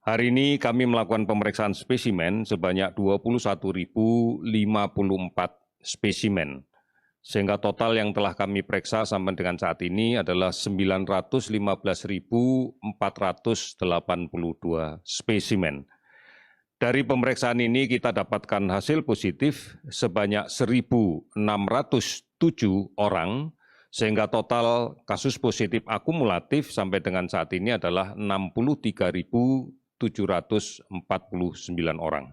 Hari ini kami melakukan pemeriksaan spesimen sebanyak 21.054 spesimen, sehingga total yang telah kami periksa sampai dengan saat ini adalah 915.482 spesimen. Dari pemeriksaan ini kita dapatkan hasil positif sebanyak 1.607 orang, sehingga total kasus positif akumulatif sampai dengan saat ini adalah 63.749 orang.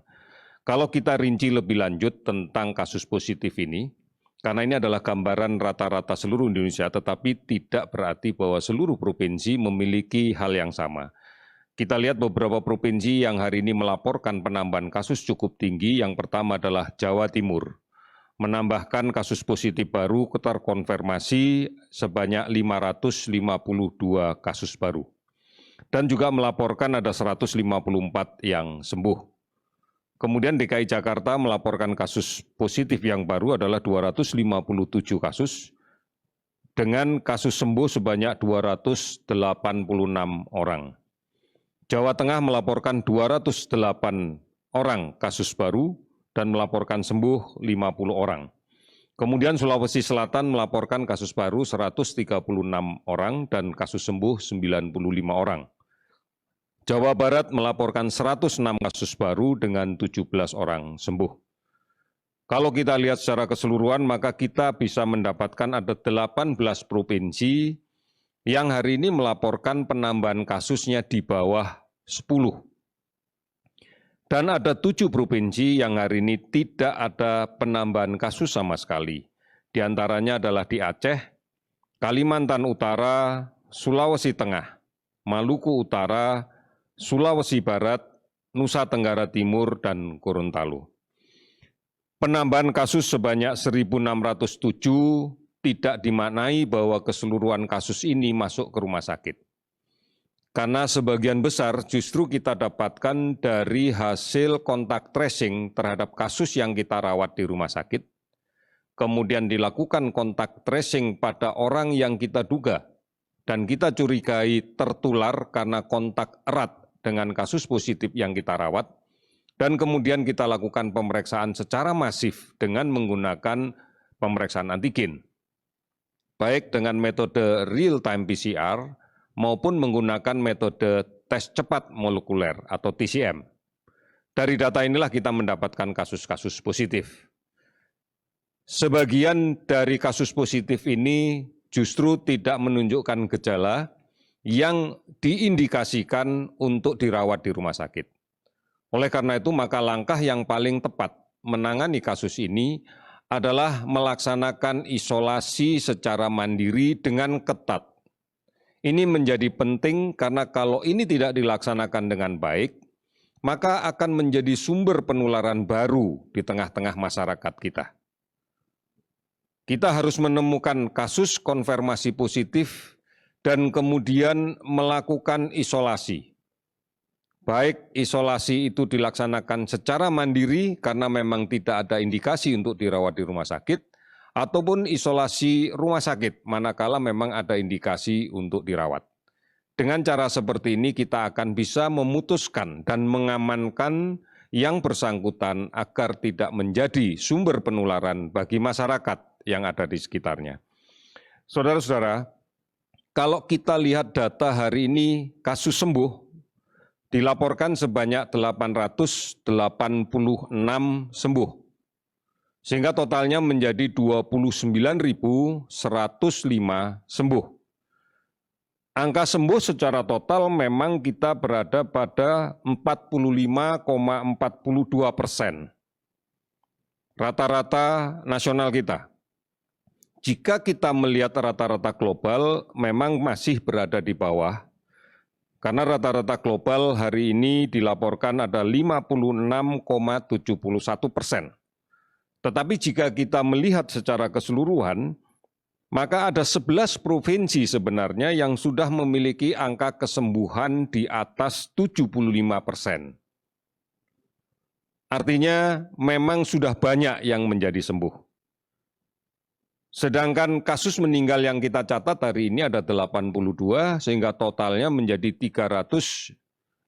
Kalau kita rinci lebih lanjut tentang kasus positif ini, karena ini adalah gambaran rata-rata seluruh Indonesia, tetapi tidak berarti bahwa seluruh provinsi memiliki hal yang sama. Kita lihat beberapa provinsi yang hari ini melaporkan penambahan kasus cukup tinggi. Yang pertama adalah Jawa Timur, menambahkan kasus positif baru terkonfirmasi sebanyak 552 kasus baru. Dan juga melaporkan ada 154 yang sembuh. Kemudian DKI Jakarta melaporkan kasus positif yang baru adalah 257 kasus, dengan kasus sembuh sebanyak 286 orang. Jawa Tengah melaporkan 208 orang kasus baru dan melaporkan sembuh 50 orang. Kemudian Sulawesi Selatan melaporkan kasus baru 136 orang dan kasus sembuh 95 orang. Jawa Barat melaporkan 106 kasus baru dengan 17 orang sembuh. Kalau kita lihat secara keseluruhan, maka kita bisa mendapatkan ada 18 provinsi yang hari ini melaporkan penambahan kasusnya di bawah 10. Dan ada 7 provinsi yang hari ini tidak ada penambahan kasus sama sekali. Di antaranya adalah di Aceh, Kalimantan Utara, Sulawesi Tengah, Maluku Utara, Sulawesi Barat, Nusa Tenggara Timur, dan Gorontalo. Penambahan kasus sebanyak 1.607 tidak dimaknai bahwa keseluruhan kasus ini masuk ke rumah sakit. Karena sebagian besar justru kita dapatkan dari hasil kontak tracing terhadap kasus yang kita rawat di rumah sakit, kemudian dilakukan kontak tracing pada orang yang kita duga dan kita curigai tertular karena kontak erat dengan kasus positif yang kita rawat, dan kemudian kita lakukan pemeriksaan secara masif dengan menggunakan pemeriksaan antigen, baik dengan metode real-time PCR maupun menggunakan metode tes cepat molekuler atau TCM. Dari data inilah kita mendapatkan kasus-kasus positif. Sebagian dari kasus positif ini justru tidak menunjukkan gejala yang diindikasikan untuk dirawat di rumah sakit. Oleh karena itu, maka langkah yang paling tepat menangani kasus ini adalah melaksanakan isolasi secara mandiri dengan ketat. Ini menjadi penting karena kalau ini tidak dilaksanakan dengan baik, maka akan menjadi sumber penularan baru di tengah-tengah masyarakat kita. Kita harus menemukan kasus konfirmasi positif dan kemudian melakukan isolasi. Baik isolasi itu dilaksanakan secara mandiri karena memang tidak ada indikasi untuk dirawat di rumah sakit, ataupun isolasi rumah sakit manakala memang ada indikasi untuk dirawat. Dengan cara seperti ini kita akan bisa memutuskan dan mengamankan yang bersangkutan agar tidak menjadi sumber penularan bagi masyarakat yang ada di sekitarnya. Saudara-saudara, kalau kita lihat data hari ini kasus sembuh dilaporkan sebanyak 886 sembuh, sehingga totalnya menjadi 29.105 sembuh. Angka sembuh secara total memang kita berada pada 45,42%. Rata-rata nasional kita. Jika kita melihat rata-rata global memang masih berada di bawah, karena rata-rata global hari ini dilaporkan ada 56,71%. Tetapi jika kita melihat secara keseluruhan, maka ada 11 provinsi sebenarnya yang sudah memiliki angka kesembuhan di atas 75%. Artinya memang sudah banyak yang menjadi sembuh. Sedangkan kasus meninggal yang kita catat hari ini ada 82, sehingga totalnya menjadi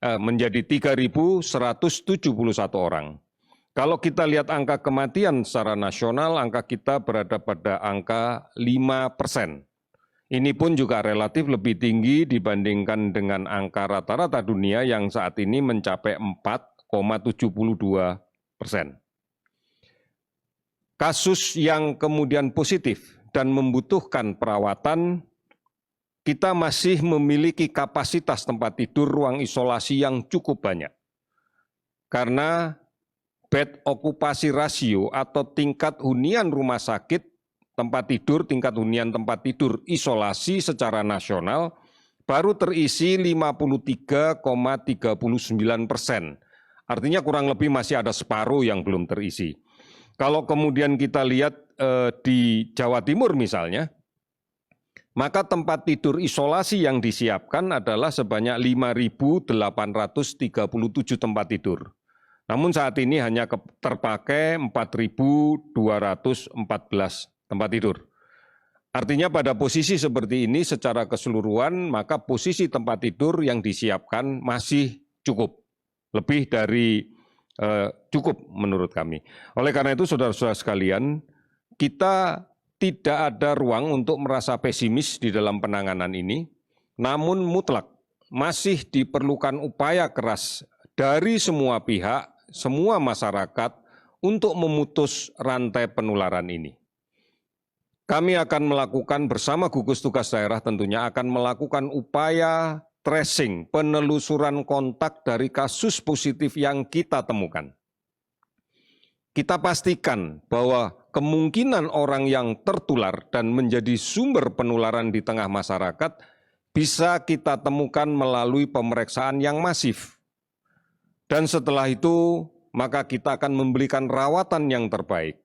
menjadi 3.171 orang. Kalau kita lihat angka kematian secara nasional, angka kita berada pada angka 5%. Ini pun juga relatif lebih tinggi dibandingkan dengan angka rata-rata dunia yang saat ini mencapai 4,72%. Kasus yang kemudian positif dan membutuhkan perawatan, kita masih memiliki kapasitas tempat tidur ruang isolasi yang cukup banyak. Karena bed okupasi rasio atau tingkat hunian rumah sakit tempat tidur, tingkat hunian tempat tidur isolasi secara nasional baru terisi 53,39%. Artinya kurang lebih masih ada separuh yang belum terisi. Kalau kemudian kita lihat di Jawa Timur misalnya, maka tempat tidur isolasi yang disiapkan adalah sebanyak 5.837 tempat tidur. Namun saat ini hanya terpakai 4.214 tempat tidur. Artinya pada posisi seperti ini secara keseluruhan maka posisi tempat tidur yang disiapkan masih cukup. Lebih dari cukup menurut kami. Oleh karena itu saudara-saudara sekalian, kita tidak ada ruang untuk merasa pesimis di dalam penanganan ini, namun mutlak masih diperlukan upaya keras dari semua pihak, semua masyarakat untuk memutus rantai penularan ini. Kami akan melakukan bersama gugus tugas daerah tentunya akan melakukan upaya tracing, penelusuran kontak dari kasus positif yang kita temukan. Kita pastikan bahwa kemungkinan orang yang tertular dan menjadi sumber penularan di tengah masyarakat bisa kita temukan melalui pemeriksaan yang masif. Dan setelah itu, maka kita akan memberikan rawatan yang terbaik.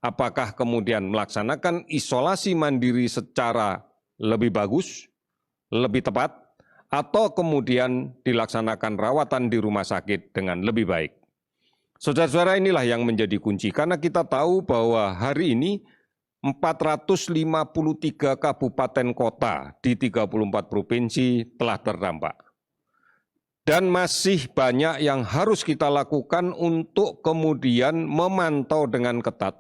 Apakah kemudian melaksanakan isolasi mandiri secara lebih bagus, lebih tepat, atau kemudian dilaksanakan rawatan di rumah sakit dengan lebih baik. Saudara-saudara, inilah yang menjadi kunci, karena kita tahu bahwa hari ini 453 kabupaten kota di 34 provinsi telah terdampak. Dan masih banyak yang harus kita lakukan untuk kemudian memantau dengan ketat